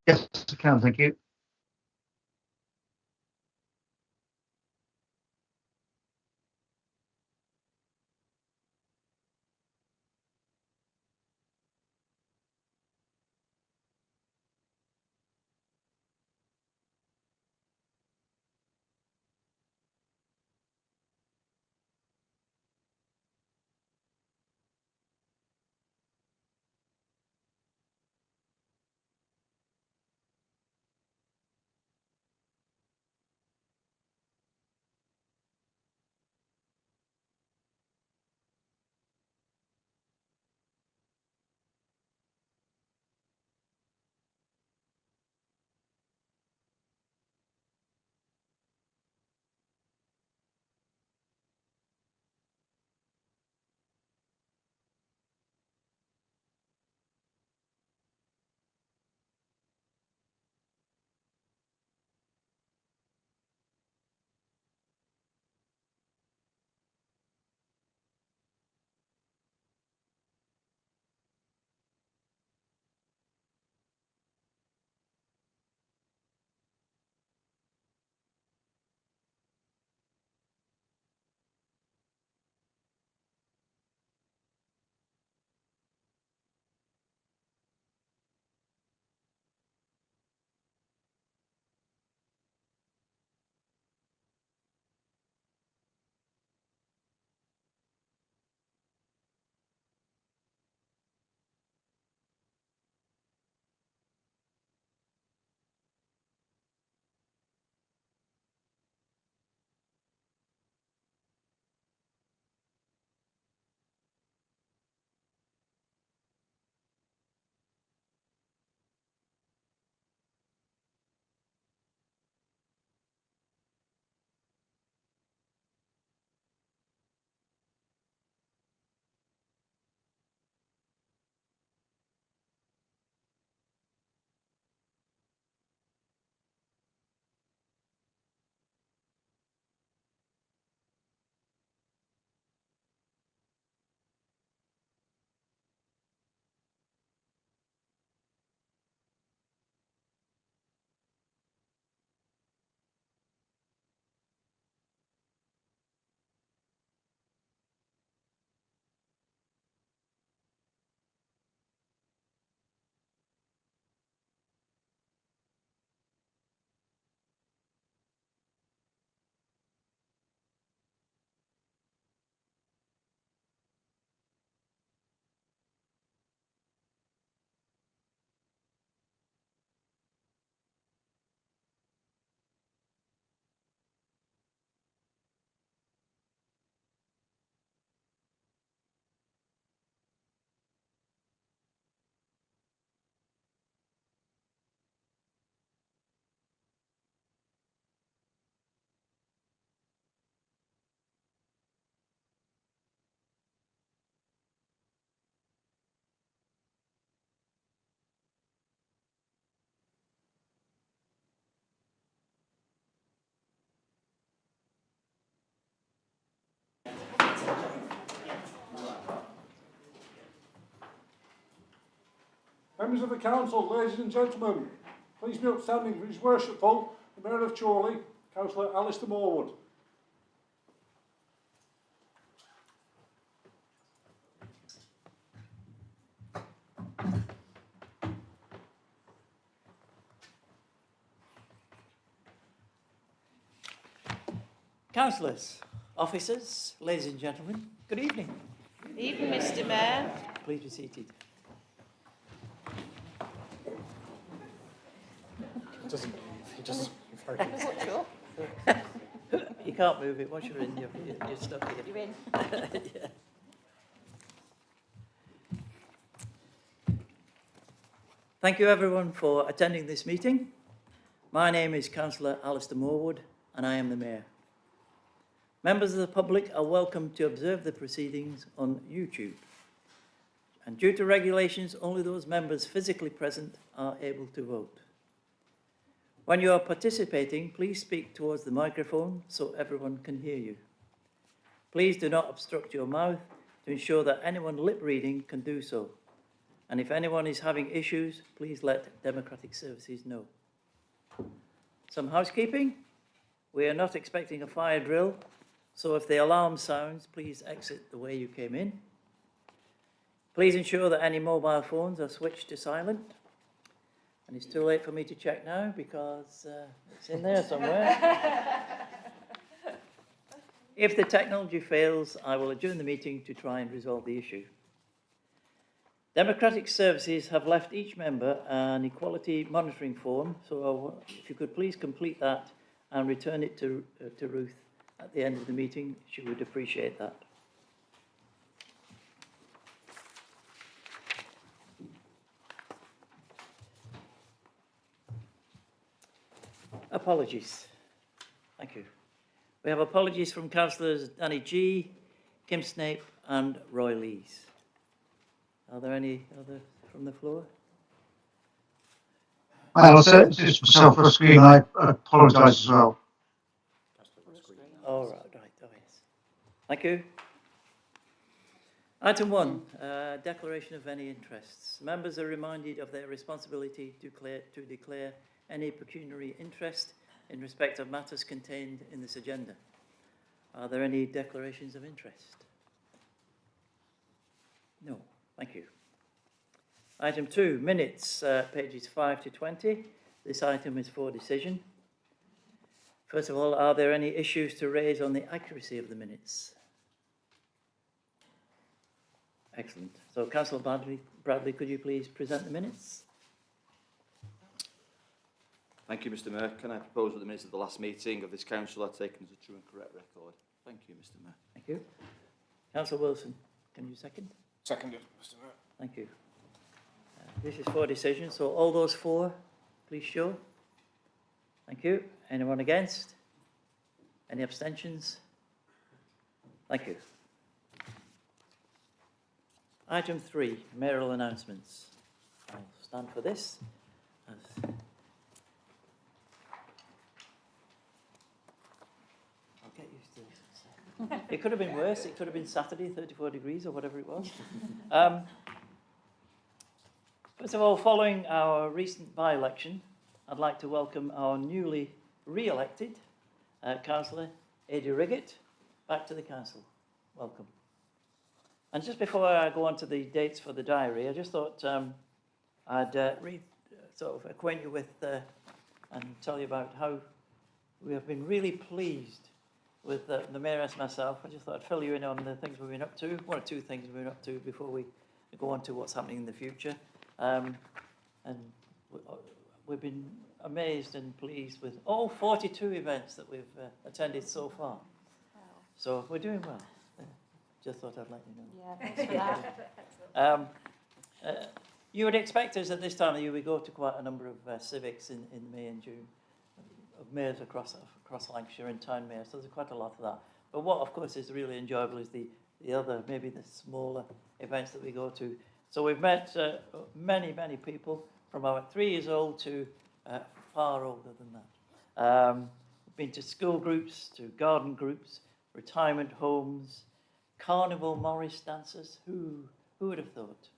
Yes, I can, thank you. Members of the Council, ladies and gentlemen, please be upstanding for His Worshipful, the Mayor of Chorley, Councillor Alistair Morwood. Councillors, officers, ladies and gentlemen, good evening. Evening, Mr. Mayor. Please be seated. He doesn't move. He just very I'm not sure. You can't move it once you're in, you're stuck here. You're in. Yeah. Thank you everyone for attending this meeting. My name is Councillor Alistair Morwood and I am the Mayor. Members of the public are welcome to observe the proceedings on YouTube. And due to regulations, only those members physically present are able to vote. When you are participating, please speak towards the microphone so everyone can hear you. Please do not obstruct your mouth to ensure that anyone lip reading can do so. And if anyone is having issues, please let Democratic Services know. Some housekeeping. We are not expecting a fire drill, so if the alarm sounds, please exit the way you came in. Please ensure that any mobile phones are switched to silent. And it's too late for me to check now because it's in there somewhere. If the technology fails, I will adjourn the meeting to try and resolve the issue. Democratic Services have left each member an equality monitoring form, so if you could please complete that and return it to Ruth at the end of the meeting, she would appreciate that. Apologies. Thank you. We have apologies from councillors Danny G, Kim Snape and Roy Lees. Are there any other from the floor? Well, just myself for a screen, I apologise as well. Oh, right, oh yes. Thank you. Item 1, declaration of any interests. Members are reminded of their responsibility to declare any pecuniary interest in respect of matters contained in this agenda. Are there any declarations of interest? No, thank you. Item 2, minutes, pages 5 to 20. This item is for decision. First of all, are there any issues to raise on the accuracy of the minutes? Excellent. So, Councillor Bradley, could you please present the minutes? Thank you, Mr Mayor. Can I propose that the minutes of the last meeting of this council are taken as a true and correct record? Thank you, Mr Mayor. Thank you. Councillor Wilson, can you second? Seconded, Mr Mayor. Thank you. This is for decision, so all those for, please show. Thank you. Anyone against? Any abstentions? Thank you. Item 3, mayoral announcements. I'll stand for this. I'll get used to this. It could have been worse. It could have been Saturday, 34 degrees or whatever it was. First of all, following our recent by-election, I'd like to welcome our newly re-elected councillor, Ada Riggett, back to the council. Welcome. And just before I go on to the dates for the diary, I just thought I'd sort of acquaint you with and tell you about how we have been really pleased with the Mayoress and myself. I just thought I'd fill you in on the things we've been up to, one or two things we've been up to before we go on to what's happening in the future. And we've been amazed and pleased with all 42 events that we've attended so far. Wow. So we're doing well. Just thought I'd let you know. Yeah, thanks for that. You would expect us at this time of year, we go to quite a number of civics in May and June, of mayors across Lancashire and town mayors, so there's quite a lot of that. But what, of course, is really enjoyable is the other, maybe the smaller events that we go to. So we've met many, many people from about 3 years old to far older than that. We've been to school groups, to garden groups, retirement homes, Carnival Morris dancers. Who would have thought?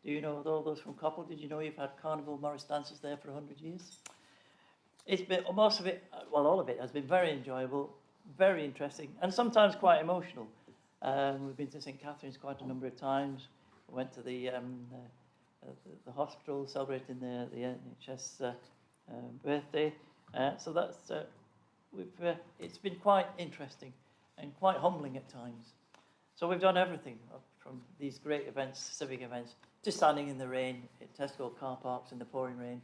Do you know all those from Coppell? Did you know you've had Carnival Morris dancers there for 100 years? It's been, most of it, well, all of it has been very enjoyable, very interesting, and sometimes quite emotional. We've been to St Catherine's quite a number of times. We went to the hospital celebrating the NHS birthday. So that's it's been quite interesting and quite humbling at times. So we've done everything from these great events, civic events, to standing in the rain at Tesco car parks in the pouring rain,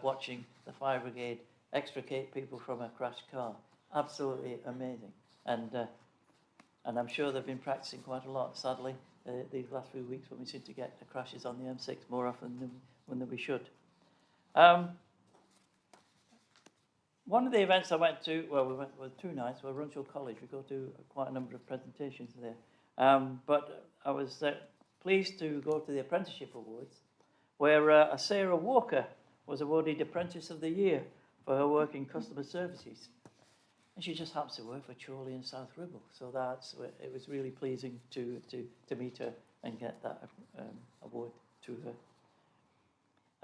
watching the fire brigade extricate people from a crashed car. Absolutely amazing. And I'm sure they've been practicing quite a lot, sadly, these last few weeks when we seem to get the crashes on the M6 more often than we should. One of the events I went to, well, we went with 2 nights, well, Runshaw College. We go to quite a number of presentations there. But I was pleased to go to the Apprenticeship Awards, where Sarah Walker was awarded Apprentice of the Year for her work in customer services. And she just happens to work for Chorley and South Ribble. So it was really pleasing to meet her and get that award to her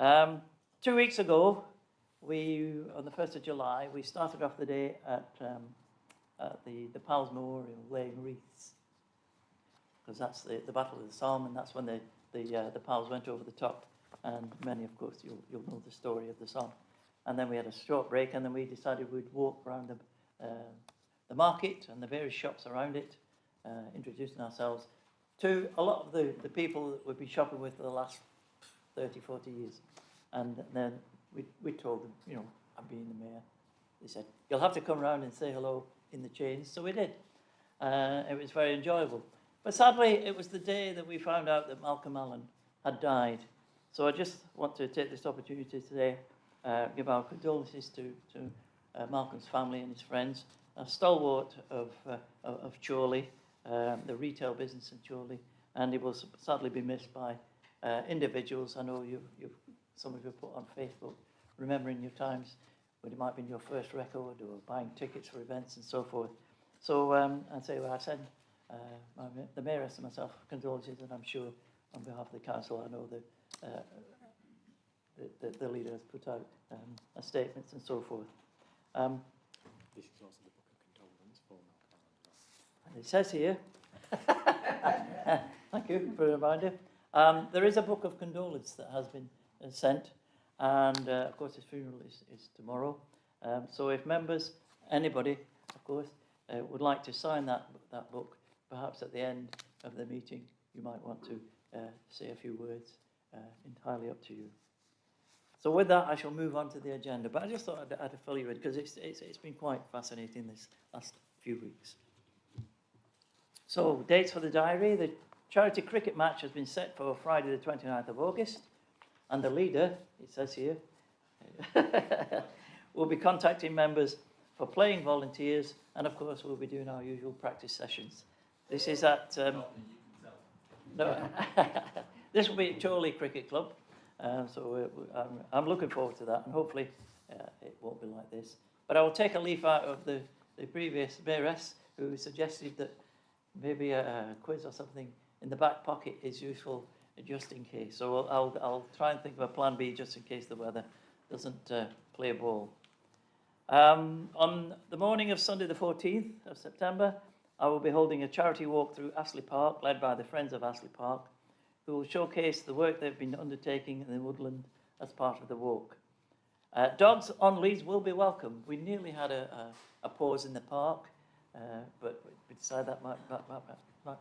2 weeks ago, on the 1st of July, we started off the day at the Pals Memorial laying wreaths, because that's the Battle of the Somme, and that's when the Pals went over the top, and many, of course, you'll know the story of the Somme. And then we had a short break, and then we decided we'd walk around the market and the various shops around it, introducing ourselves to a lot of the people that we've been shopping with for the last 30, 40 years. And then we told them, you know, I'm being the mayor. They said, you'll have to come round and say hello in the chains. So we did. It was very enjoyable. But sadly, it was the day that we found out that Malcolm Allen had died. So I just want to take this opportunity today, give our condolences to Malcolm's family and his friends, a stalwart of Chorley, the retail business in Chorley, and he will sadly be missed by individuals. I know some of you put on Facebook, remembering your times when it might have been your first record or buying tickets for events and so forth. So I send the mayoress and myself condolences, and I'm sure on behalf of the council, I know the leader has put out statements and so forth. This is also the book of condolence for Malcolm. And it says here, thank you for the reminder, there is a book of condolence that has been sent, and of course his funeral is tomorrow. So if members, anybody, of course, would like to sign that book, perhaps at the end of the meeting, you might want to say a few words, entirely up to you. So with that, I shall move on to the agenda. But I just thought I'd fill you in, because it's been quite fascinating this last few weeks. So, dates for the diary. The charity cricket match has been set for Friday the 29th of August. And the leader, it says here, will be contacting members for playing volunteers. And of course, we'll be doing our usual practice sessions. This is at... no, this will be at Chorley Cricket Club. So I'm looking forward to that, and hopefully it won't be like this. But I will take a leaf out of the previous mayoress, who suggested that maybe a quiz or something in the back pocket is useful just in case. So I'll try and think of a plan B just in case the weather doesn't play ball. On the morning of Sunday the 14th of September, I will be holding a charity walk through Astley Park, led by the Friends of Astley Park, who will showcase the work they've been undertaking in the woodland as part of the walk. Dogs on leads will be welcome. We nearly had a pause in the park, but we decided that might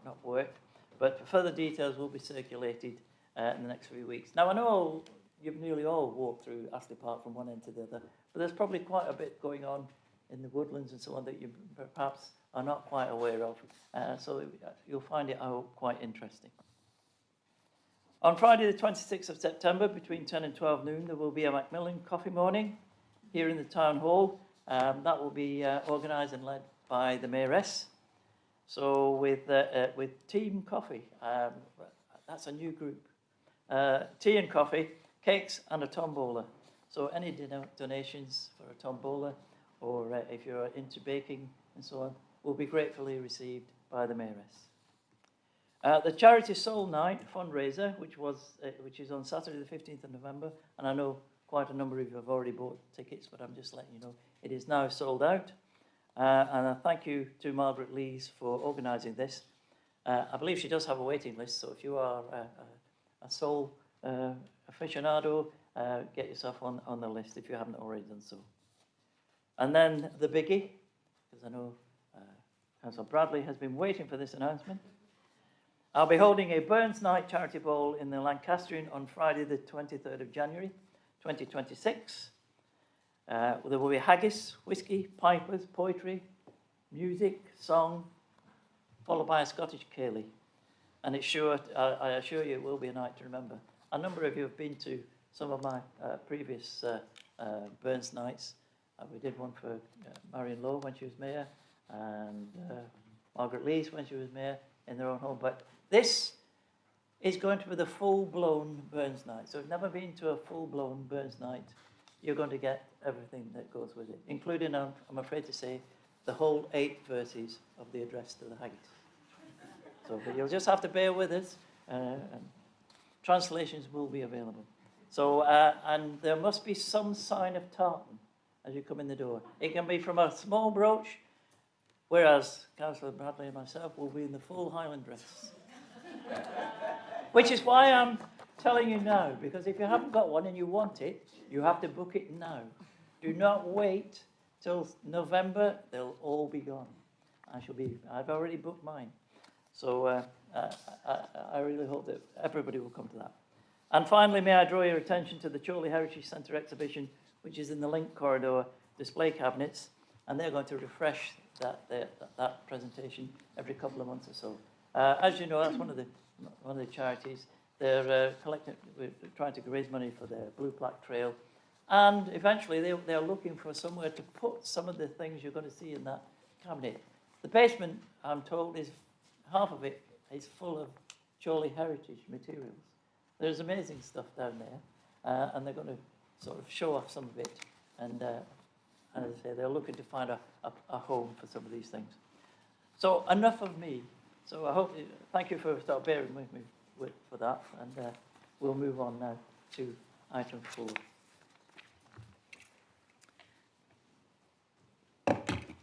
not work. But further details will be circulated in the next few weeks. Now, I know you've nearly all walked through Astley Park from one end to the other, but there's probably quite a bit going on in the woodlands and so on that you perhaps are not quite aware of. So you'll find it, I hope, quite interesting. On Friday the 26th of September, between 10 and 12 noon, there will be a Macmillan coffee morning here in the town hall. That will be organised and led by the mayoress. So with Team Coffee, that's a new group. Tea and coffee, cakes and a tombola. So any donations for a tombola, or if you're into baking and so on, will be gratefully received by the mayoress. The Charity Soul Night fundraiser, which is on Saturday the 15th of November, and I know quite a number of you have already bought tickets, but I'm just letting you know it is now sold out. And I thank you to Margaret Lees for organising this. I believe she does have a waiting list, so if you are a soul aficionado, get yourself on the list if you haven't already done so. And then the biggie, because I know Councillor Bradley has been waiting for this announcement. I'll be holding a Burns Night Charity Ball in the Lancastrian on Friday the 23rd of January 2026. There will be haggis, whiskey, pipers, poetry, music, song, followed by a Scottish ceilidh. And I assure you it will be a night to remember. A number of you have been to some of my previous Burns Nights. We did one for Marion Lowe when she was mayor, and Margaret Lees when she was mayor in their own home. But this is going to be the full-blown Burns Night. So if you've never been to a full-blown Burns Night, you're going to get everything that goes with it, including, I'm afraid to say, the whole 8 verses of the address to the haggis. So but you'll just have to bear with us, and translations will be available. So, and there must be some sign of tartan as you come in the door. It can be from a small brooch, whereas Councillor Bradley and myself will be in the full Highland dress. Which is why I'm telling you now, because if you haven't got one and you want it, you have to book it now. Do not wait till November, they'll all be gone. I've already booked mine. So I really hope that everybody will come to that. And finally, may I draw your attention to the Chorley Heritage Centre exhibition, which is in the Link Corridor display cabinets, and they're going to refresh that presentation every couple of months or so. As you know, that's one of the charities. They're we're trying to raise money for their Blue Plaque Trail, and eventually they're looking for somewhere to put some of the things you're going to see in that cabinet. The basement, I'm told, is half of it is full of Chorley heritage materials. There's amazing stuff down there, and they're going to sort of show off some of it. And as I say, they're looking to find a home for some of these things. So enough of me. So I hope, thank you for bearing with me for that, and we'll move on now to item 4.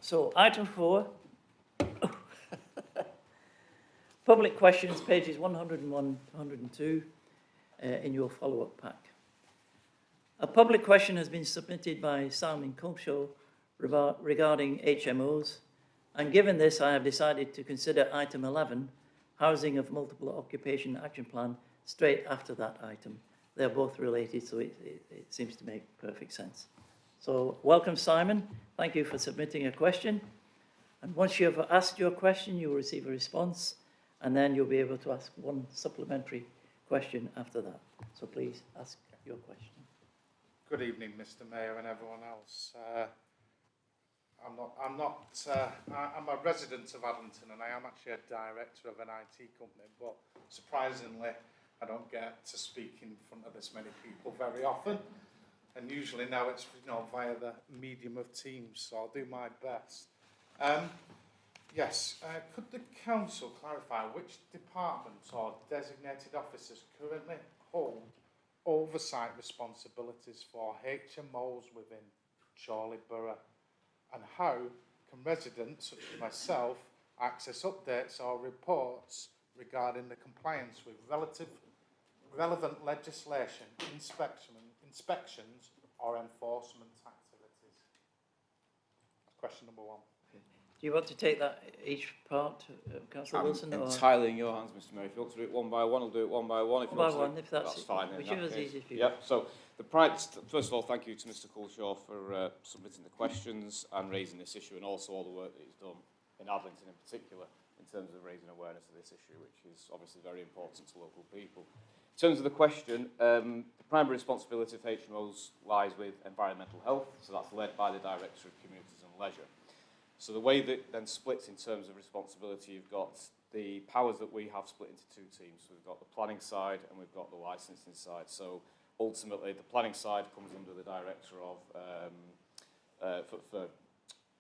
So item 4, public questions, pages 101 to 102 in your follow-up pack. A public question has been submitted by Simon Culshaw regarding HMOs, and given this, I have decided to consider item 11, Housing of Multiple Occupation Action Plan, straight after that item. They're both related, so it seems to make perfect sense. So welcome, Simon. Thank you for submitting a question. And once you have asked your question, you will receive a response, and then you'll be able to ask one supplementary question after that. So please ask your question. Good evening, Mr. Mayor and everyone else. I'm a resident of Addington, and I am actually a director of an IT company, but surprisingly, I don't get to speak in front of this many people very often. And usually now it's via the medium of Teams, so I'll do my best. Yes, could the council clarify which departments or designated officers currently hold oversight responsibilities for HMOs within Chorley Borough, and how can residents such as myself access updates or reports regarding the compliance with relevant legislation, inspections or enforcement activities? That's question number 1. Do you want to take that each part, Councillor Wilson? Entirely in your hands, Mr. Mayor. If you want to do it one by one, I'll do it one by one. If you One want by to one, if that's fine. Whichever's easiest for you. Yep. So first of all, thank you to Mr. Culshaw for submitting the questions and raising this issue, and also all the work that he's done in Addington in particular in terms of raising awareness of this issue, which is obviously very important to local people. In terms of the question, the primary responsibility of HMOs lies with environmental health, so that's led by the Director of Communities and Leisure. So the way that then splits in terms of responsibility, you've got the powers that we have split into 2 teams. So we've got the planning side and we've got the licensing side. So ultimately, the planning side comes under the Director of for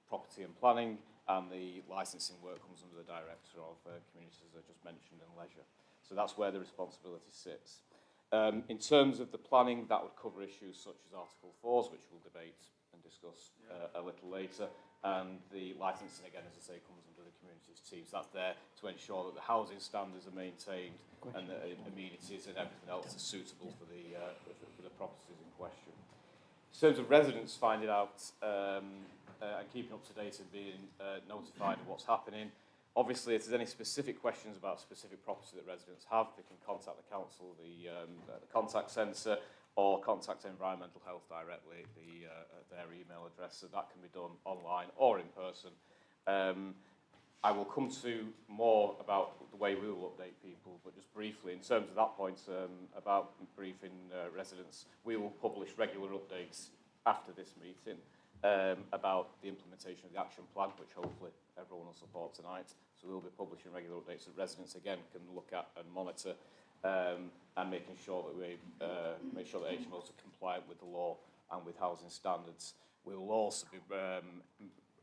Property and Planning, and the licensing work comes under the Director of Communities, as I just mentioned, and Leisure. So that's where the responsibility sits. In terms of the planning, that would cover issues such as Article 4s, which we'll debate and discuss a little later. And the licensing, again, as I say, comes under the communities team. So that's there to ensure that the housing standards are maintained and the amenities and everything else is suitable for the properties in question. In terms of residents finding out and keeping up to date and being notified of what's happening, obviously, if there's any specific questions about specific property that residents have, they can contact the council, the contact centre, or contact Environmental Health directly at their email address, so that can be done online or in person. I will come to more about the way we will update people, but just briefly, in terms of that point about briefing residents, we will publish regular updates after this meeting about the implementation of the action plan, which hopefully everyone will support tonight. So we'll be publishing regular updates that residents again can look at and monitor, and making sure that we make sure that HMOs are compliant with the law and with housing standards. We will also be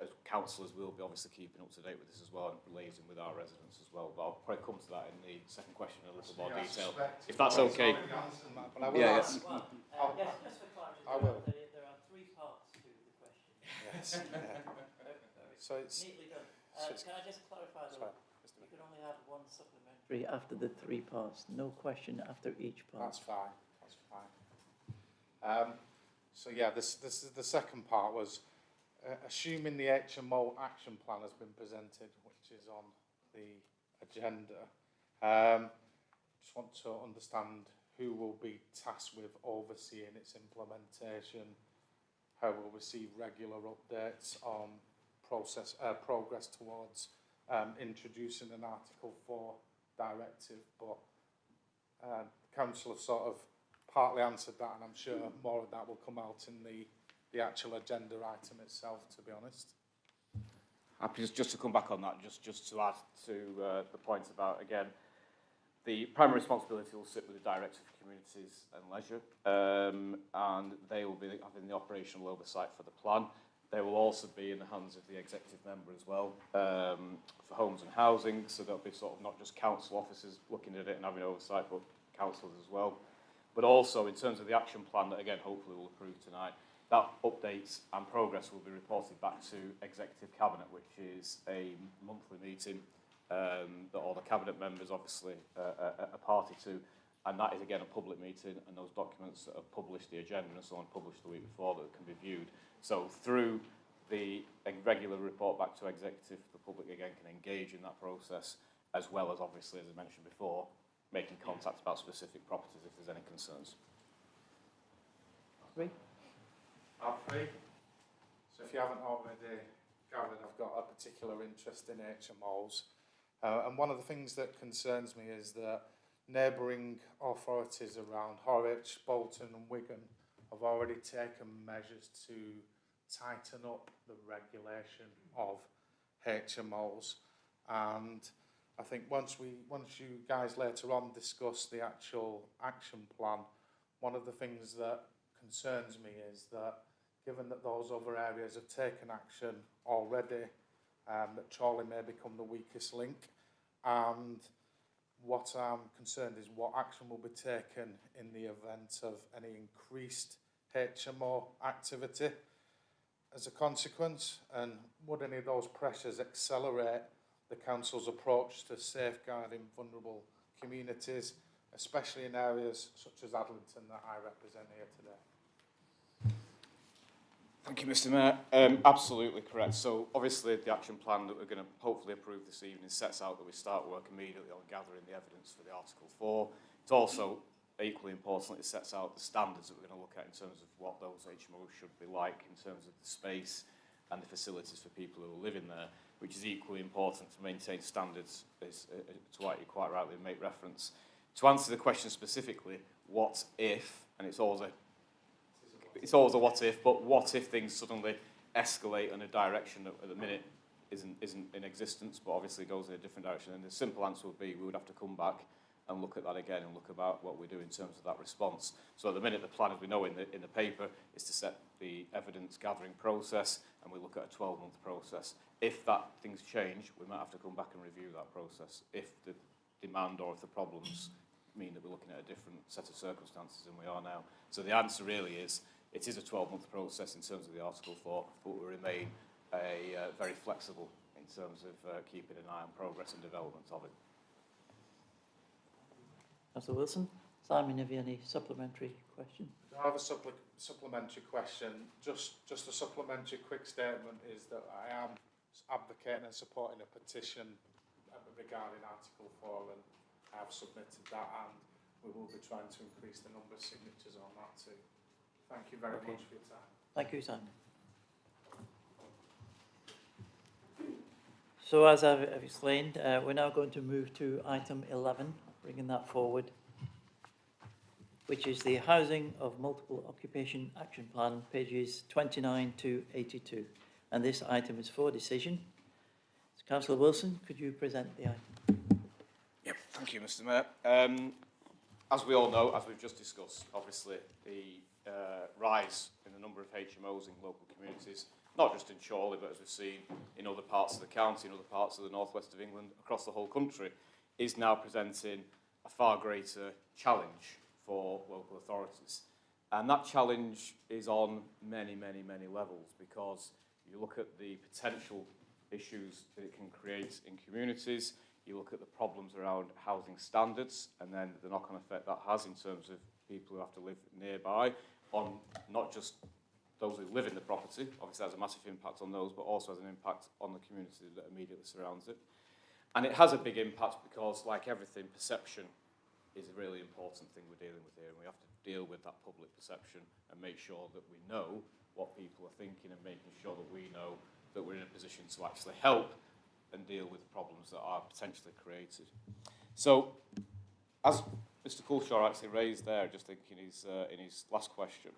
as councillors, we'll be obviously keeping up to date with this as well and liaising with our residents as well. But I'll probably come to that in the second question in a little more detail, if that's okay. But I will Yeah, ask. Just for clarity, I will. there are three parts to the question. Yes. So it's Neatly done. so it's- Can I just clarify sorry, though, you can only have one supplementary after the three parts, no question after each part. That's fine. That's fine. So yeah, this is the second part was assuming the HMO action plan has been presented, which is on the agenda. Just want to understand who will be tasked with overseeing its implementation, how we'll receive regular updates on progress towards introducing an Article 4 directive, but Council have sort of partly answered that, and I'm sure more of that will come out in the actual agenda item itself, to be honest. Happy just to come back on that, just to add to the point about, again, the primary responsibility will sit with the Director for Communities and Leisure, and they will be having the operational oversight for the plan. They will also be in the hands of the executive member as well, for homes and housing, so there'll be sort of not just council officers looking at it and having oversight, but councillors as well. But also, in terms of the action plan that, again, hopefully we'll approve tonight, that updates and progress will be reported back to Executive Cabinet, which is a monthly meeting that all the Cabinet members obviously are party to. And that is, again, a public meeting, and those documents that are published, the agenda and so on, published the week before, that can be viewed. So through the regular report back to Executive, the public, again, can engage in that process, as well as, obviously, as I mentioned before, making contact about specific properties if there's any concerns. Alfie, so if you haven't already gathered, I've got a particular interest in HMOs. And one of the things that concerns me is that neighbouring authorities around Horwich, Bolton and Wigan have already taken measures to tighten up the regulation of HMOs. And I think once you guys later on discuss the actual action plan, one of the things that concerns me is that given that those other areas have taken action already, that Chorley may become the weakest link. And what I'm concerned is what action will be taken in the event of any increased HMO activity as a consequence, and would any of those pressures accelerate the council's approach to safeguarding vulnerable communities, especially in areas such as Adlington that I represent here today? Thank you, Mr. Mayor. Absolutely correct. So obviously the action plan that we're going to hopefully approve this evening sets out that we start work immediately on gathering the evidence for the Article 4. It's also equally important, it sets out the standards that we're going to look at in terms of what those HMOs should be like in terms of the space and the facilities for people who are living there, which is equally important to maintain standards, to what you quite rightly make reference. To answer the question specifically, what if, and it's always a what if, but what if things suddenly escalate in a direction that at the minute isn't in existence, but obviously goes in a different direction? And the simple answer would be we would have to come back and look at that again and look about what we do in terms of that response. So at the minute, the plan, as we know in the paper, is to set the evidence gathering process, and we look at a 12-month process. If things change, we might have to come back and review that process if the demand or if the problems mean that we're looking at a different set of circumstances than we are now. So the answer really is, it is a 12-month process in terms of the Article 4, but we remain very flexible in terms of keeping an eye on progress and development of it. Councillor Wilson. Simon, have you any supplementary question? I have a supplementary question. Just a supplementary quick statement is that I am advocating and supporting a petition regarding Article 4, and I have submitted that, and we will be trying to increase the number of signatures on that too. Thank you very much for your time. Thank you, Simon. So as I've explained, we're now going to move to item 11, bringing that forward, which is the Housing of Multiple Occupation Action Plan, pages 29 to 82. And this item is for decision. So, Councillor Wilson, could you present the item? Yep, thank you, Mr. Mayor. As we all know, as we've just discussed, obviously the rise in the number of HMOs in local communities not just in Chorley, but as we've seen in other parts of the county, in other parts of the northwest of England, across the whole country, is now presenting a far greater challenge for local authorities. And that challenge is on many, many, many levels, because you look at the potential issues that it can create in communities, you look at the problems around housing standards, and then the knock-on effect that has in terms of people who have to live nearby, on not just those who live in the property, obviously has a massive impact on those, but also has an impact on the community that immediately surrounds it. And it has a big impact because, like everything, perception is a really important thing we're dealing with here, and we have to deal with that public perception and make sure that we know what people are thinking, and making sure that we know that we're in a position to actually help and deal with problems that are potentially created. So, as Mr. Coulshaw actually raised there, just thinking in his last question,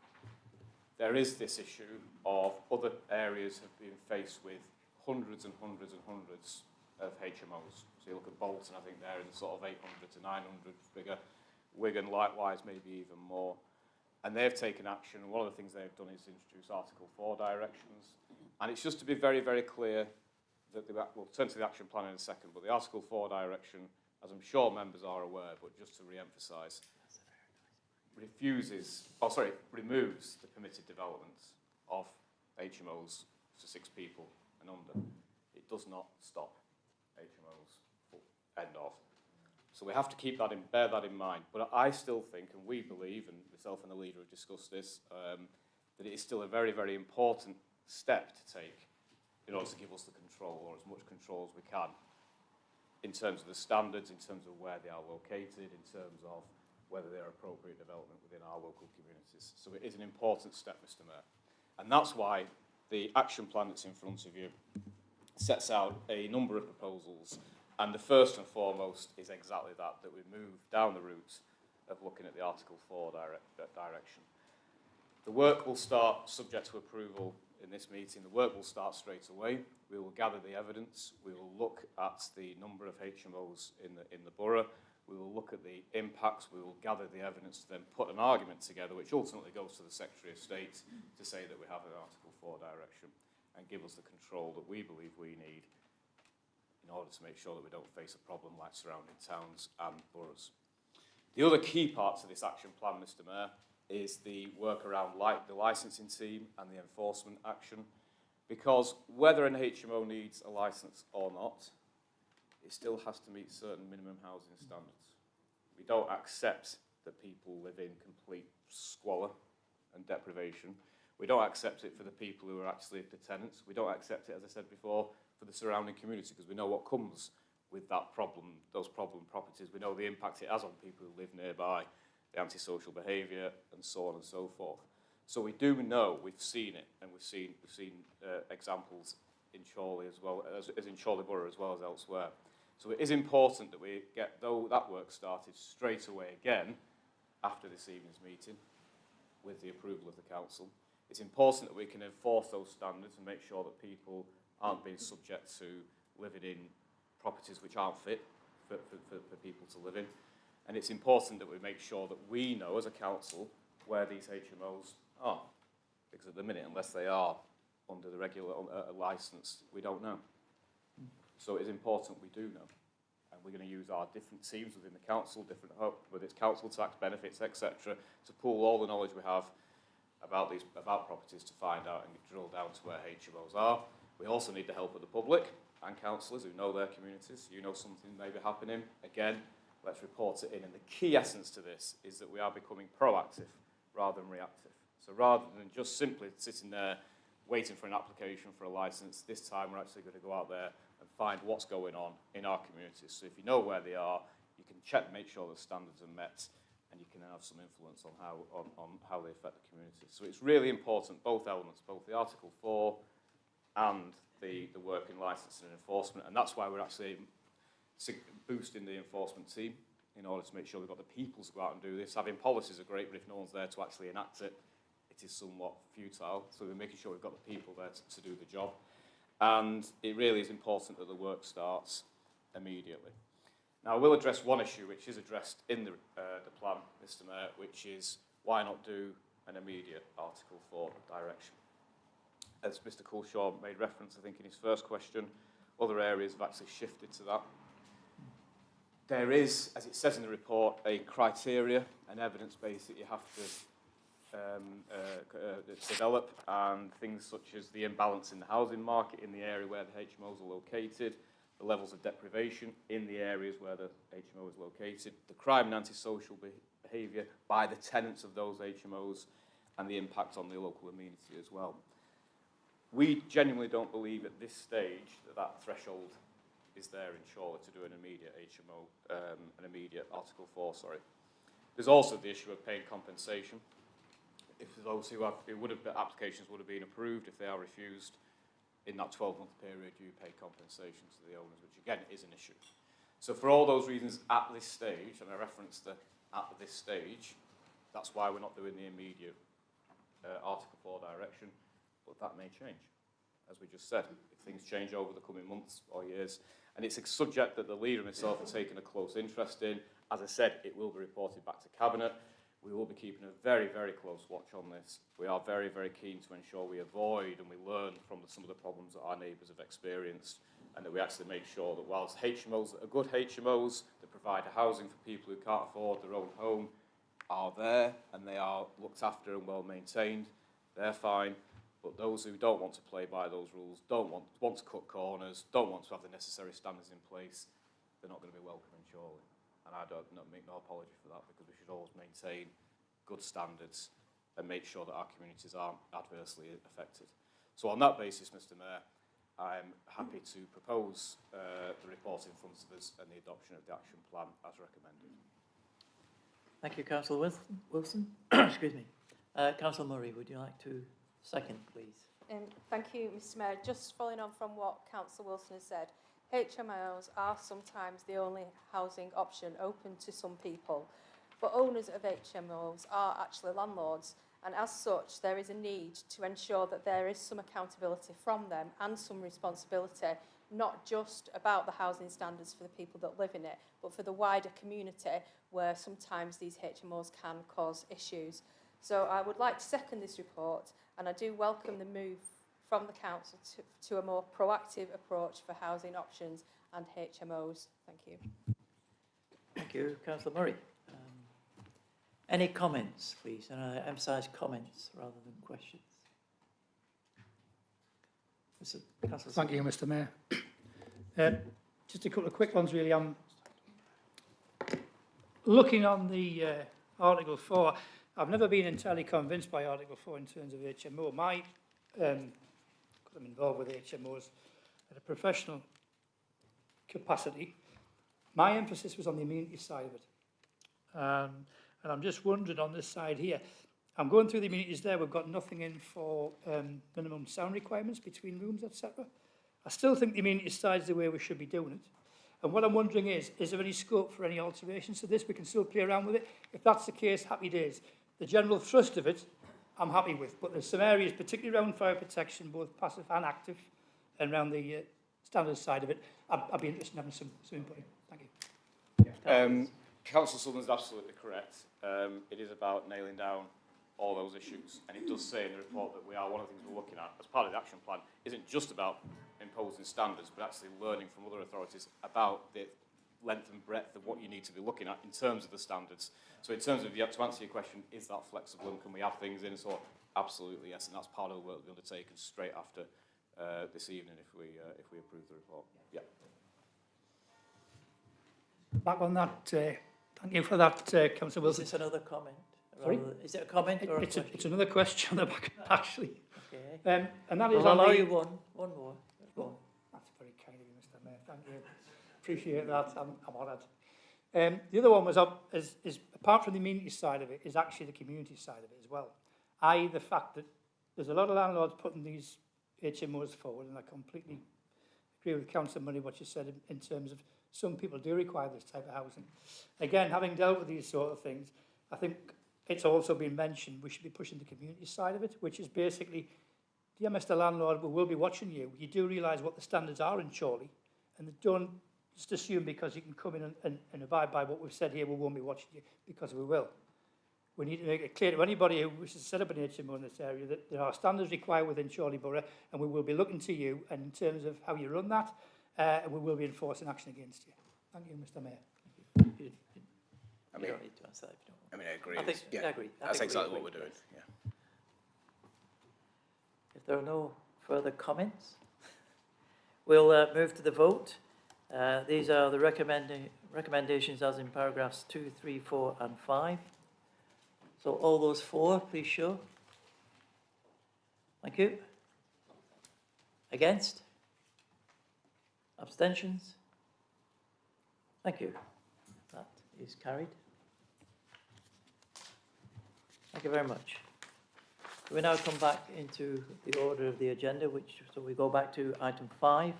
there is this issue of other areas have been faced with hundreds and hundreds and hundreds of HMOs. So you look at Bolton, I think they're in the sort of 800 to 900 figure. Wigan, likewise, maybe even more. And they've taken action, and one of the things they've done is introduce Article 4 directions. And it's just to be very, very clear that we'll turn to the action plan in a second, but the Article 4 direction, as I'm sure members are aware, but just to re-emphasise, removes the permitted development of HMOs for 6 people and under. It does not stop HMOs, full end of. So we have to keep that bear that in mind. But I still think, and we believe, and myself and the leader have discussed this, that it is still a very, very important step to take in order to give us the control, or as much control as we can, in terms of the standards, in terms of where they are located, in terms of whether they're appropriate development within our local communities. So it is an important step, Mr. Mayor. And that's why the action plan that's in front of you sets out a number of proposals. And the first and foremost is exactly that we move down the route of looking at the Article 4 direction. The work will start, subject to approval in this meeting, the work will start straight away. We will gather the evidence. We will look at the number of HMOs in the borough. We will look at the impacts. We will gather the evidence to then put an argument together, which ultimately goes to the Secretary of State to say that we have an Article 4 direction and give us the control that we believe we need in order to make sure that we don't face a problem like surrounding towns and boroughs. The other key parts of this action plan, Mr. Mayor, is the work around the licensing team and the enforcement action, because whether an HMO needs a licence or not, it still has to meet certain minimum housing standards. We don't accept that people live in complete squalor and deprivation. We don't accept it for the people who are actually the tenants. We don't accept it, as I said before, for the surrounding community, because we know what comes with that problem, those problem properties. We know the impact it has on people who live nearby, the antisocial behaviour, and so on and so forth. So we do know, we've seen it, and we've seen examples in Chorley as well as in Chorley Borough as well as elsewhere. So it is important that we get that work started straight away again after this evening's meeting with the approval of the council. It's important that we can enforce those standards and make sure that people aren't being subject to living in properties which aren't fit for people to live in. And it's important that we make sure that we know as a council where these HMOs are. Because at the minute, unless they are under the regular licence, we don't know. So it is important we do know. And we're going to use our different teams within the council, whether it's council tax benefits, etc., to pull all the knowledge we have about properties to find out and drill down to where HMOs are. We also need the help of the public and councillors who know their communities. You know something may be happening. Again, let's report it in. And the key essence to this is that we are becoming proactive rather than reactive. So rather than just simply sitting there waiting for an application for a licence, this time we're actually going to go out there and find what's going on in our communities. So if you know where they are, you can check, make sure the standards are met, and you can have some influence on how they affect the community. So it's really important, both elements, both the Article 4 and the work in licensing and enforcement. And that's why we're actually boosting the enforcement team in order to make sure we've got the people to go out and do this. Having policies are great, but if no one's there to actually enact it, it is somewhat futile. So we're making sure we've got the people there to do the job. And it really is important that the work starts immediately. Now, I will address one issue which is addressed in the plan, Mr. Mayor, which is why not do an immediate Article 4 direction? as Mr Coulshaw made reference, I think, in his first question, other areas have actually shifted to that. There is, as it says in the report, a criteria, an evidence base that you have to develop, and things such as the imbalance in the housing market in the area where the HMOs are located, the levels of deprivation in the areas where the HMO is located, the crime and antisocial behaviour by the tenants of those HMOs, and the impact on the local amenity as well. We genuinely don't believe at this stage that that threshold is there in Chorley to do an immediate HMO, an immediate Article 4, sorry. There's also the issue of paying compensation. If those who have, applications would have been approved, if they are refused, in that 12-month period, you pay compensation to the owners, which again is an issue. So for all those reasons at this stage, and I referenced the at this stage, that's why we're not doing the immediate Article 4 direction, but that may change, as we just said, if things change over the coming months or years. And it's a subject that the leader and myself are taking a close interest in. As I said, it will be reported back to Cabinet. We will be keeping a very, very close watch on this. We are very, very keen to ensure we avoid and we learn from some of the problems that our neighbours have experienced, and that we actually make sure that whilst HMOs that are good HMOs, that provide housing for people who can't afford their own home, are there and they are looked after and well maintained, they're fine. But those who don't want to play by those rules, don't want to cut corners, don't want to have the necessary standards in place, they're not going to be welcome in Chorley. And I don't make no apology for that, because we should always maintain good standards and make sure that our communities aren't adversely affected. So on that basis, Mr Mayor, I'm happy to propose the report in front of us and the adoption of the action plan as recommended. Thank you, Councillor Wilson. Excuse me. Councillor Murray, would you like to second, please? Thank you, Mr Mayor. Just following on from what Councillor Wilson has said, HMOs are sometimes the only housing option open to some people, but owners of HMOs are actually landlords, and as such there is a need to ensure that there is some accountability from them and some responsibility, not just about the housing standards for the people that live in it, but for the wider community where sometimes these HMOs can cause issues. So I would like to second this report, and I do welcome the move from the council to a more proactive approach for housing options and HMOs. Thank you. Thank you, Councillor Murray. Any comments, please? And I emphasise comments rather than questions. Thank you, Mr Mayor. Just a couple of quick ones, really. I'm looking on the Article 4. I've never been entirely convinced by Article 4 in terms of HMO. I'm involved with HMOs at a professional capacity. My emphasis was on the amenity side of it. And I'm just wondering on this side here, I'm going through the amenities there, we've got nothing in for minimum sound requirements between rooms, etc. I still think the amenity side is the way we should be doing it. And what I'm wondering is there any scope for any alterations to this? We can still play around with it. If that's the case, happy days. The general thrust of it, I'm happy with, but there's some areas, particularly around fire protection, both passive and active, and around the standards side of it, I'd be interested in having some input. Thank you. Councillor Sutherland's absolutely correct. It is about nailing down all those issues, and it does say in the report that one of the things we're looking at as part of the action plan isn't just about imposing standards, but actually learning from other authorities about the length and breadth of what you need to be looking at in terms of the standards. So in terms of to answer your question, is that flexible and can we add things in? So absolutely yes, and that's part of the work we'll be undertaken straight after this evening if we approve the report. Yeah. Back on that, thank you for that, Councillor Wilson. Is this another comment? Sorry? Is it a comment or a It's question? another question on the back, actually. Okay. And that is I'll on allow the... you one more. Go on. That's very kind of you, Mr Mayor. Thank you. Appreciate that. I'm honoured. The other one was is apart from the amenity side of it, is actually the community side of it as well. I.e. the fact that there's a lot of landlords putting these HMOs forward, and I completely agree with Councillor Murray what you said in terms of some people do require this type of housing. Again, having dealt with these sort of things, I think it's also been mentioned we should be pushing the community side of it, which is basically, dear Mr Landlord, we will be watching you. You do realise what the standards are in Chorley, and don't just assume because you can come in and abide by what we've said here, we won't be watching you, because we will. we need to make it clear to anybody who wishes to set up an HMO in this area that there are standards required within Chorley Borough, and we will be looking to you and in terms of how you run that, and we will be enforcing action against you. Thank you, Mr. Mayor. You mean- don't need to answer that if you don't want. I mean, I agree. I think, Yeah, I agree. I that's think we exactly what agree, we're doing. yes. Yeah. If there are no further comments, we'll move to the vote. These are the recommendations as in paragraphs 2, 3, 4 and 5. So all those 4, please show. Thank you. Against? Abstentions? Thank you. That is carried. Thank you very much. We now come back into the order of the agenda, so we go back to item 5,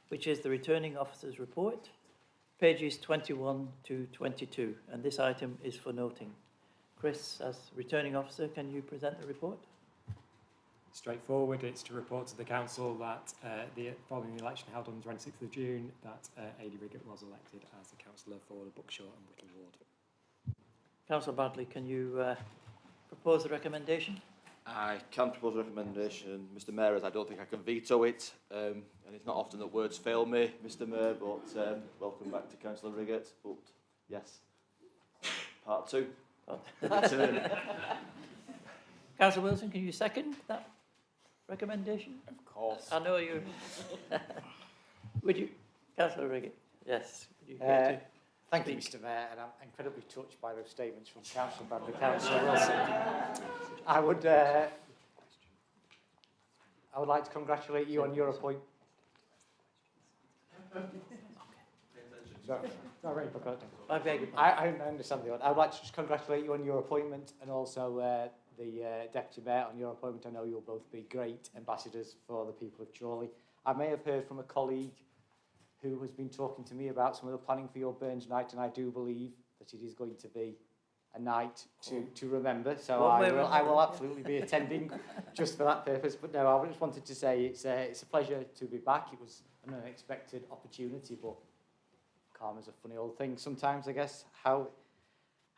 which is the Returning Officer's Report, pages 21 to 22, and this item is for noting. Chris, as Returning Officer, can you present the report? Straightforward, it's to report to the council that following the election held on the 26th of June, that Aidy Riggett was elected as the councillor for the Buckshaw and Whittle ward. Councillor Bradley, can you propose the recommendation? I can propose a recommendation, Mr. Mayor, as I don't think I can veto it, and it's not often that words fail me, Mr. Mayor, but welcome back to Councillor Riggett, but yes, part 2. Oh. Return. Councillor Wilson, can you second that recommendation? Of course. I know you. Would you, Councillor Riggett? Yes. Would you care to Thank you, speak? Mr. Mayor, and I'm incredibly touched by those statements from Councillor Bradley, Councillor Wilson. I would like to congratulate you on your appointment. Sorry. I beg your pardon. I understand the order. I would like to just congratulate you on your appointment and also the Deputy Mayor on your appointment. I know you'll both be great ambassadors for the people of Chorley. I may have heard from a colleague who has been talking to me about some of the planning for your Burns night, and I do believe that it is going to be a night to remember. So Well, I will absolutely be attending just for that purpose. But no, I just wanted to say it's a pleasure to be back. It was an unexpected opportunity, but karma's a funny old thing sometimes, I guess, how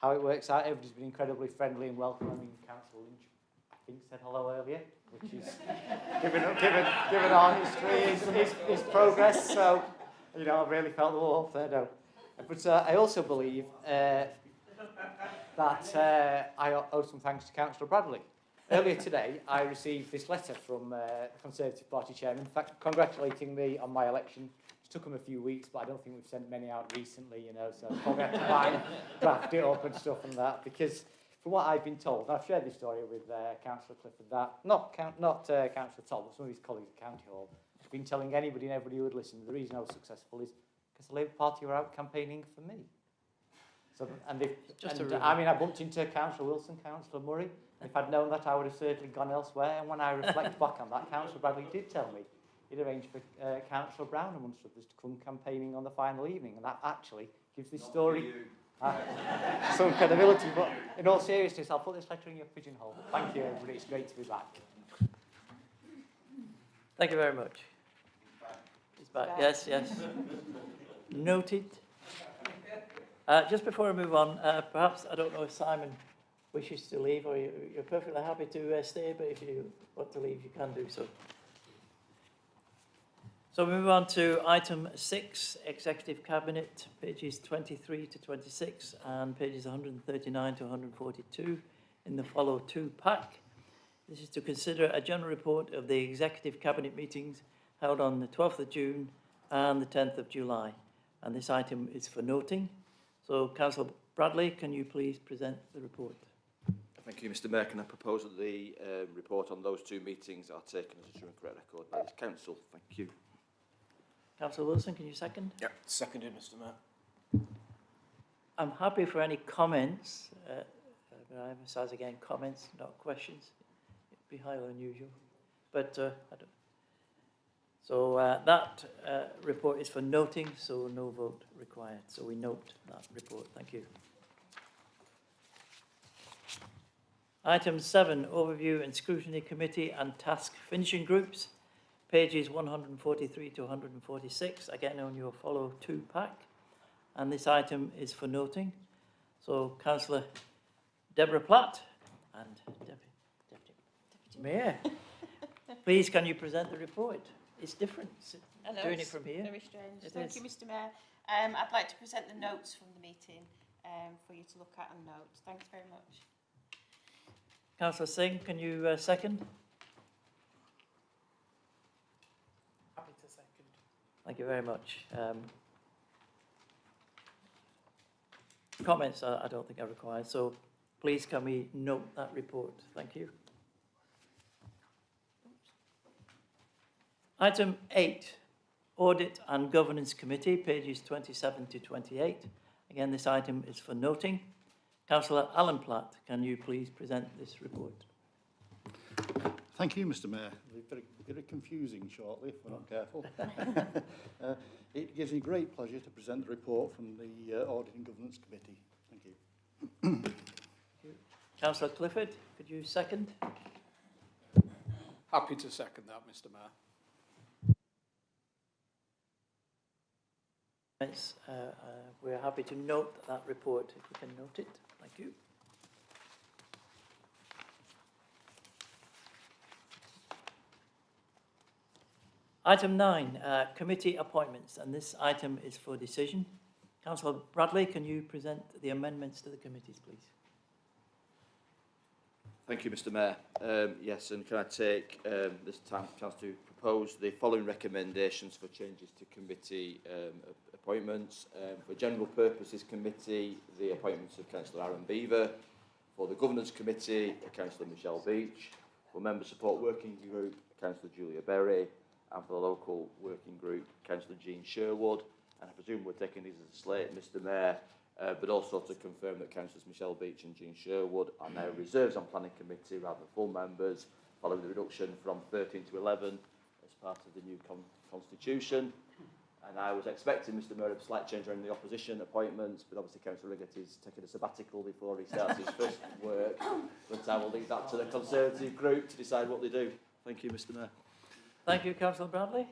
it works out. Everybody's been incredibly friendly and welcoming. Councillor Lynch, I think, said hello earlier, which is, given our history, is progress. So, you know, I've really felt the warmth there, no. But I also believe that I owe some thanks to Councillor Bradley. Earlier today, I received this letter from the Conservative Party chairman, in fact, congratulating me on my election. It took him a few weeks, but I don't think we've sent many out recently, you know, so probably have to find, draft it up and stuff and that, because from what I've been told, and I've shared this story with Councillor Clifford, that, not Councillor Toll, but some of his colleagues at County Hall, I've been telling anybody and everybody who would listen, the reason I was successful is because the Labour Party were out campaigning for me. So, I bumped into Councillor Wilson, Councillor Murray. If I'd known that, I would have certainly gone elsewhere. And when I reflect back on that, Councillor Bradley did tell me he'd arranged for Councillor Brown, amongst others, to come campaigning on the final evening. And that actually gives this story some credibility. But in all seriousness, I'll put this letter in your pigeonhole. Thank you, everybody. It's great to be back. Thank you very much. He's back. Yes, yes. Noted. Just before I move on, perhaps, I don't know if Simon wishes to leave, or you're perfectly happy to stay, but if you want to leave, you can do so. So we move on to item 6, Executive Cabinet, pages 23 to 26 and pages 139 to 142 in the follow to pack. This is to consider a general report of the Executive Cabinet meetings held on the 12th of June and the 10th of July. And this item is for noting. So, Councillor Bradley, can you please present the report? Thank you, Mr. Mayor. Can I propose that the report on those 2 meetings are taken as a true and correct record by this council? Thank you. Councillor Wilson, can you second? Yeah, seconded, Mr. Mayor. I'm happy for any comments, but I emphasise again comments, not questions. It'd be highly unusual. But I don't. So that report is for noting, so no vote required. So we note that report. Thank you. Item 7, Overview and Scrutiny Committee and Task Finishing Groups, pages 143 to 146, again on your follow to pack. And this item is for noting. So Councillor Deborah Platt and Deputy Mayor. Please, can you present the report? It's different doing it from here. Very strange. It Thank is. you, Mr Mayor. I'd like to present the notes from the meeting for you to look at and note. Thanks very much. Councillor Singh, can you second? Happy to second. Thank you very much. Comments I don't think are required, so please can we note that report? Thank you. Item 8, Audit and Governance Committee, pages 27 to 28. Again, this item is for noting. Councillor Alan Platt, can you please present this report? Thank you, Mr Mayor. Very confusing shortly, if we're not careful. It gives me great pleasure to present the report from the Audit and Governance Committee. Thank you. Councillor Clifford, could you second? Happy to second that, Mr Mayor. We're happy to note that report, if we can note it. Thank you. Item 9, committee appointments, and this item is for decision. Councillor Bradley, can you present the amendments to the committees, please? Thank you, Mr Mayor. Yes, and can I take this time chance to propose the following recommendations for changes to committee appointments. For General Purposes Committee, the appointments of Councillor Aaron Beaver. For the Governance Committee, Councillor Michelle Beach. For Member Support Working Group, Councillor Julia Berry. And for the Local Working Group, Councillor Jean Sherwood. And I presume we're taking these as a slate, Mr Mayor, but also to confirm that Councillors Michelle Beach and Jean Sherwood are now reserves on Planning Committee rather than full members, following the reduction from 13 to 11 as part of the new constitution. And I was expecting, Mr Mayor, a slight change around the opposition appointments, but obviously Councillor Riggett is taking a sabbatical before he starts his first work. But I will leave that to the Conservative group to decide what they do. Thank you, Mr Mayor. Thank you, Councillor Bradley.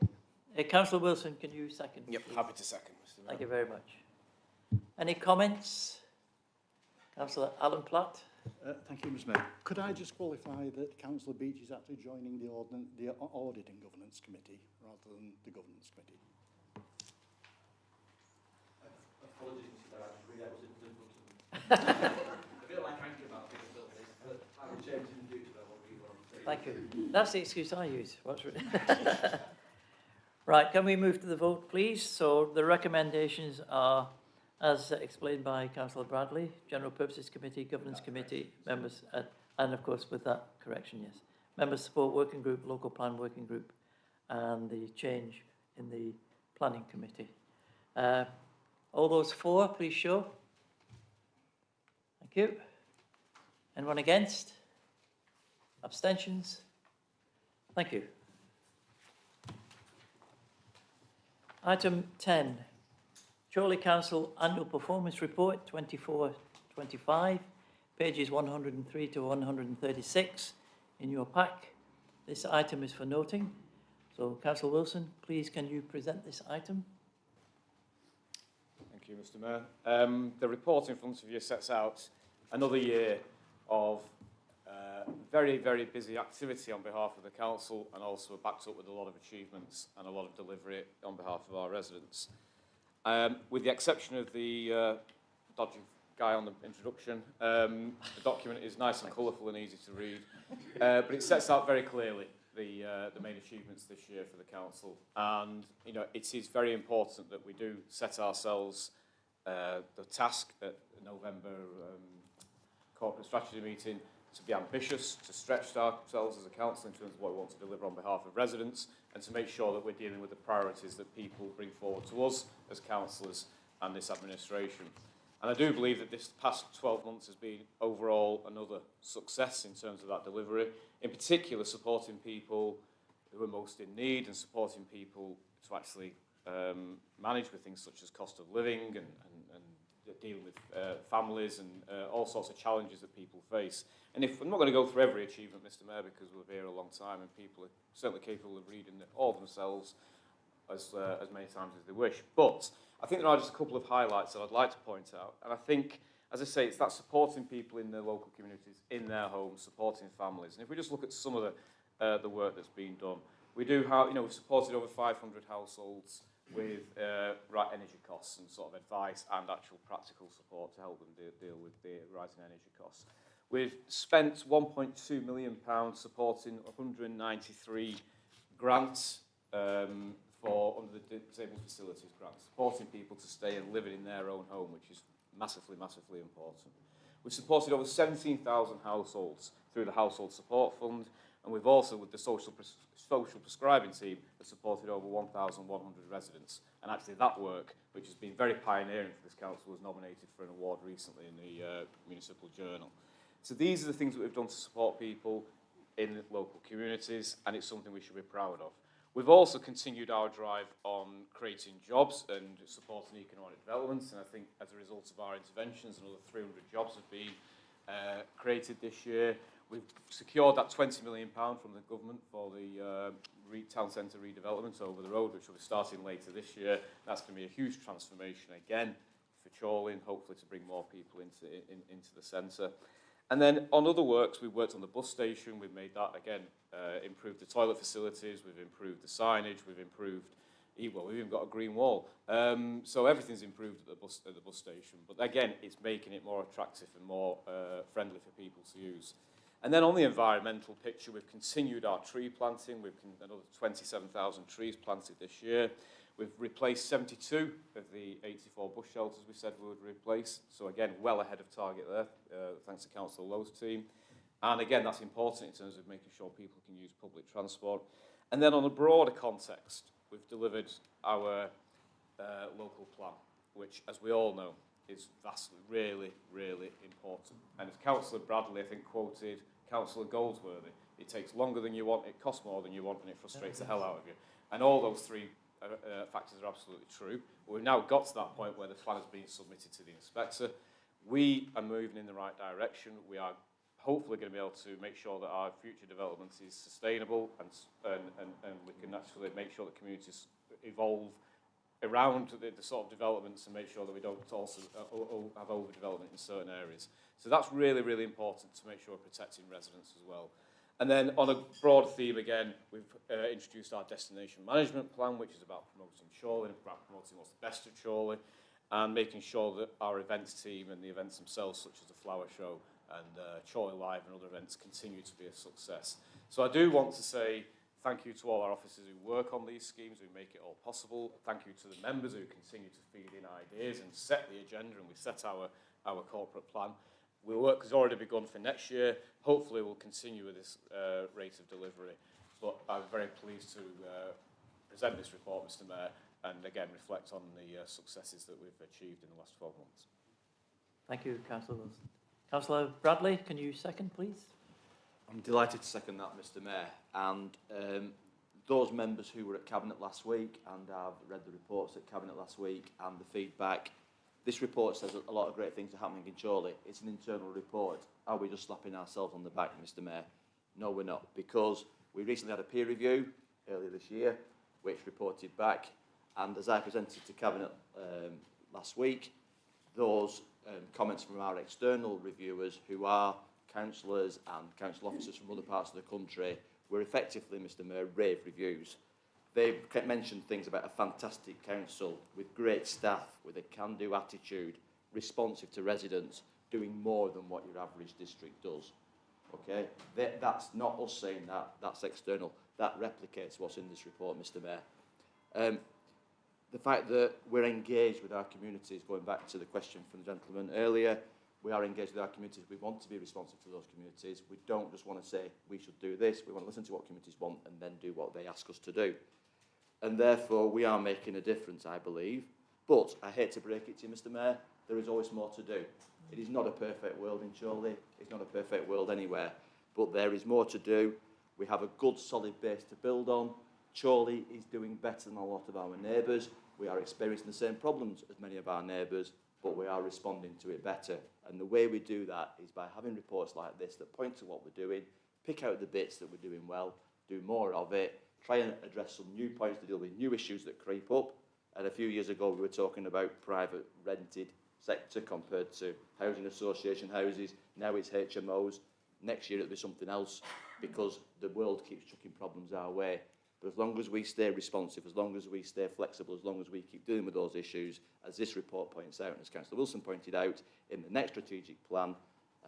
Councillor Wilson, can you second? Yep, please? happy to second, Mr Mayor. Thank you very much. Any comments? Councillor Alan Platt. Thank you, Mr Mayor. Could I just qualify that Councillor Beach is actually joining the Audit and Governance Committee rather than the Governance Committee? Apologies, Mr Mayor, I just read that was in I feel like thinking about it, but I will change in the future. Thank you. That's the excuse I use. Right, can we move to the vote, please? So the recommendations are, as explained by Councillor Bradley, General Purposes Committee, Governance Committee, members, and of course with that correction, yes. Members Support Working Group, Local Plan Working Group, and the change in the Planning Committee. All those four, please show. Thank you. Anyone against? Abstentions? Thank you. Item 10, Chorley Council Annual Performance Report 24-25, pages 103 to 136 in your pack. This item is for noting. So, Councillor Wilson, please can you present this item? Thank you, Mr Mayor. The report in front of you sets out another year of very, very busy activity on behalf of the council, and also backed up with a lot of achievements and a lot of delivery on behalf of our residents. With the exception of the dodgy guy on the introduction, the document is nice and colourful and easy to read, but it sets out very clearly the main achievements this year for the council. And you know, it is very important that we do set ourselves the task at the November corporate strategy meeting to be ambitious, to stretch ourselves as a council in terms of what we want to deliver on behalf of residents, and to make sure that we're dealing with the priorities that people bring forward to us as councillors and this administration. And I do believe that this past 12 months has been overall another success in terms of that delivery, in particular supporting people who are most in need and supporting people to actually manage with things such as cost of living and dealing with families and all sorts of challenges that people face. And if I'm not going to go through every achievement, Mr Mayor, because we'll be here a long time and people are certainly capable of reading it all themselves as many times as they wish. But I think there are just a couple of highlights that I'd like to point out. And I think as I say, it's that supporting people in their local communities, in their homes, supporting families. And if we just look at some of the work that's been done, we do have, we've supported over 500 households with right energy costs and sort of advice and actual practical support to help them deal with the rising energy costs. We've spent £1.2 million supporting 193 grants for under the Disabled Facilities grant, supporting people to stay and live in their own home, which is massively, massively important. We've supported over 17,000 households through the Household Support Fund, and we've also, with the social prescribing team, have supported over 1,100 residents. And actually that work, which has been very pioneering for this council, was nominated for an award recently in the Municipal Journal. So these are the things that we've done to support people in local communities, and it's something we should be proud of. We've also continued our drive on creating jobs and supporting economic development, and I think as a result of our interventions, another 300 jobs have been created this year. We've secured that £20 million from the government for the town centre redevelopment over the road, which will be starting later this year. That's going to be a huge transformation again for Chorley, and hopefully to bring more people into the centre. And then on other works, we've worked on the bus station. We've made that, again, improved the toilet facilities. We've improved the signage. We've improved, well, we've even got a green wall. So everything's improved at the bus station. But again, it's making it more attractive and more friendly for people to use. And then on the environmental picture, we've continued our tree planting. We've another 27,000 trees planted this year. We've replaced 72 of the 84 bush shelters we said we would replace. So again, well ahead of target there, thanks to Councillor Lowe's team. And again, that's important in terms of making sure people can use public transport. And then on a broader context, we've delivered our local plan, which, as we all know, is vastly, really, really important. And as Councillor Bradley, I think, quoted Councillor Goldsworthy, it takes longer than you want, it costs more than you want, and it frustrates the hell out of you. And all those three factors are absolutely true. We've now got to that point where the plan has been submitted to the inspector. We are moving in the right direction. We are hopefully going to be able to make sure that our future development is sustainable, and we can actually make sure that communities evolve around the sort of developments and make sure that we don't also have overdevelopment in certain areas. So that's really, really important to make sure we're protecting residents as well. And then on a broad theme again, we've introduced our destination management plan, which is about promoting Chorley and about promoting what's the best of Chorley, and making sure that our events team and the events themselves, such as the Flower Show and Chorley Live and other events, continue to be a success. So I do want to say thank you to all our officers who work on these schemes, who make it all possible. Thank you to the members who continue to feed in ideas and set the agenda, and we set our corporate plan. Our work has already begun for next year. Hopefully we'll continue with this rate of delivery. But I'm very pleased to present this report, Mr Mayor, and again reflect on the successes that we've achieved in the last 12 months. Thank you, Councillor Wilson. Councillor Bradley, can you second, please? I'm delighted to second that, Mr Mayor. And those members who were at Cabinet last week and have read the reports at Cabinet last week and the feedback, this report says a lot of great things are happening in Chorley. It's an internal report. Are we just slapping ourselves on the back, Mr Mayor? No, we're not, because we recently had a peer review earlier this year, which reported back, and as I presented to Cabinet last week, those comments from our external reviewers, who are councillors and council officers from other parts of the country, were effectively, Mr Mayor, rave reviews. They mentioned things about a fantastic council with great staff, with a can-do attitude, responsive to residents, doing more than what your average district does. Okay? That's not us saying that, that's external. That replicates what's in this report, Mr Mayor. The fact that we're engaged with our communities, going back to the question from the gentleman earlier, we are engaged with our communities. We want to be responsive to those communities. We don't just want to say we should do this. We want to listen to what communities want and then do what they ask us to do. And therefore, we are making a difference, I believe. But I hate to break it to you, Mr Mayor, there is always more to do. It is not a perfect world in Chorley. It's not a perfect world anywhere. But there is more to do. We have a good, solid base to build on. Chorley is doing better than a lot of our neighbours. We are experiencing the same problems as many of our neighbours, but we are responding to it better. And the way we do that is by having reports like this that point to what we're doing, pick out the bits that we're doing well, do more of it, try and address some new points to deal with new issues that creep up. And a few years ago, we were talking about private rented sector compared to housing association houses. Now it's HMOs. Next year it'll be something else because the world keeps chucking problems our way. But as long as we stay responsive, as long as we stay flexible, as long as we keep dealing with those issues, as this report points out, and as Councillor Wilson pointed out, in the next strategic plan,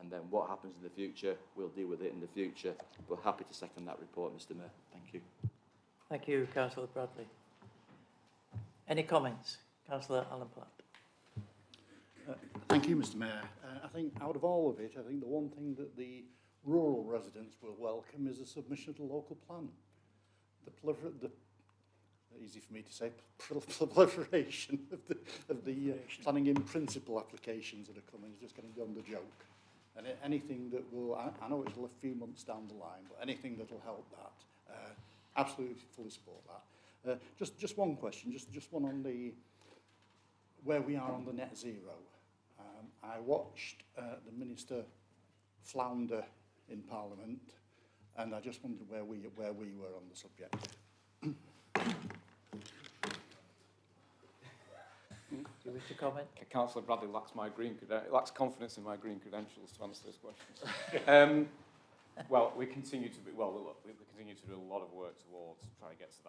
and then what happens in the future, we'll deal with it in the future. But happy to second that report, Mr Mayor. Thank you. Thank you, Councillor Bradley. Any comments? Councillor Alan Platt. Thank you, Mr Mayor. I think out of all of it, I think the one thing that the rural residents will welcome is a submission of the local plan. Easy for me to say, proliferation of the planning in principle applications that are coming is just getting beyond a joke. And anything that will, I know it's a few months down the line, but anything that will help that, absolutely fully support that. Just one question, just one on the where we are on the net zero. I watched the Minister flounder in Parliament, and I just wondered where we were on the subject. Do you wish to comment? Councillor Bradley lacks confidence in my green credentials to answer this question. Well, we continue to do a lot of work towards trying to get to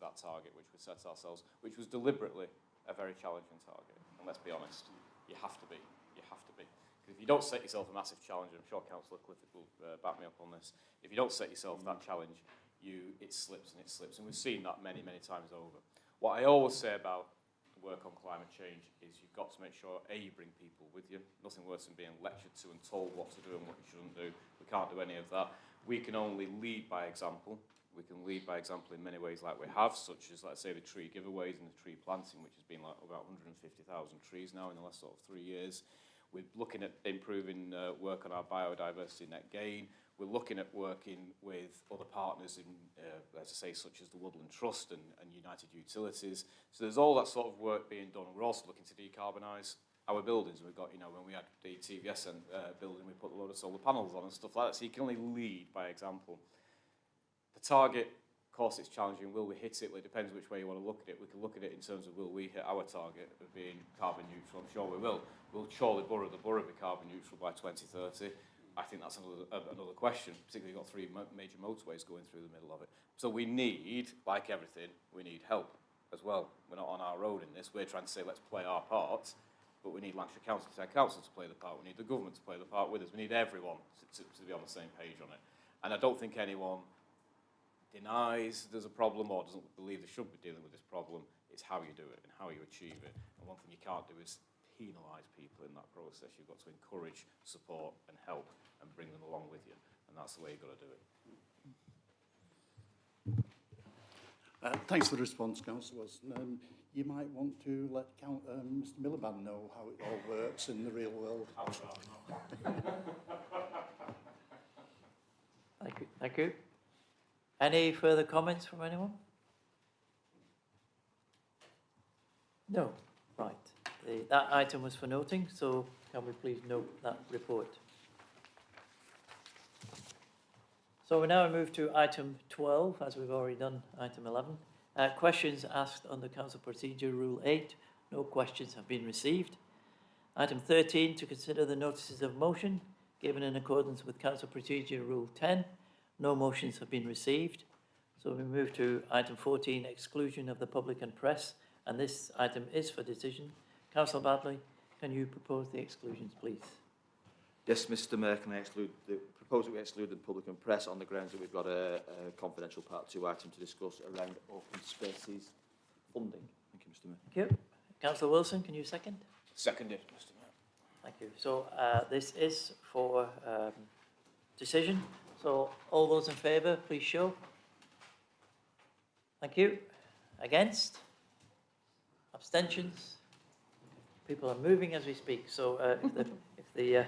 that target which we set ourselves, which was deliberately a very challenging target. And let's be honest, you have to be. Because if you don't set yourself a massive challenge, I'm sure Councillor Clifford will back me up on this. If you don't set yourself that challenge, it slips, and we've seen that many times over. What I always say about work on climate change is you've got to make sure, A, you bring people with you. Nothing worse than being lectured to and told what to do and what you shouldn't do. We can't do any of that. We can only lead by example. We can lead by example in many ways like we have, such as, let's say, the tree giveaways and the tree planting, which has been like about 150,000 trees now in the last sort of 3 years. We're looking at improving work on our biodiversity net gain. We're looking at working with other partners in, as I say, such as the Woodland Trust and United Utilities. So there's all that sort of work being done. We're also looking to decarbonise our buildings. We've got, when we had the TVS building, we put a load of solar panels on and stuff like that. So you can only lead by example. The target, of course, it's challenging. Will we hit it? Well, it depends which way you want to look at it. We can look at it in terms of will we hit our target of being carbon neutral. I'm sure we will. Will Chorley Borough, the borough, be carbon neutral by 2030? I think that's another question, particularly you've got 3 major motorways going through the middle of it. So we need, like everything, we need help as well. We're not on our own in this. We're trying to say, let's play our part, but we need Lancashire Council to play the part. We need the government to play the part with us. We need everyone to be on the same page on it. And I don't think anyone denies there's a problem or doesn't believe they should be dealing with this problem. It's how you do it and how you achieve it. And one thing you can't do is penalise people in that process. You've got to encourage, support and help and bring them along with you. And that's the way you've got to do it. Thanks for the response, Councillor Wilson. You might want to let Mr Miliband know how it all works in the real world. Thank you. Any further comments from anyone? No. Right. That item was for noting, so can we please note that report? So we now move to item 12, as we've already done item 11. Questions asked under Council Procedure Rule 8. No questions have been received. Item 13, to consider the notices of motion given in accordance with Council Procedure Rule 10. No motions have been received. So we move to item 14, exclusion of the public and press, and this item is for decision. Councillor Bradley, can you propose the exclusions, please? Yes, Mr Mayor, can I propose that we exclude the public and press on the grounds that we've got a confidential part 2 item to discuss around open spaces funding. Thank you, Mr Mayor. Thank you. Councillor Wilson, can you second? Seconded, Mr Mayor. Thank you. So this is for decision. So all those in favour, please show. Thank you. Against? Abstentions? People are moving as we speak. So if the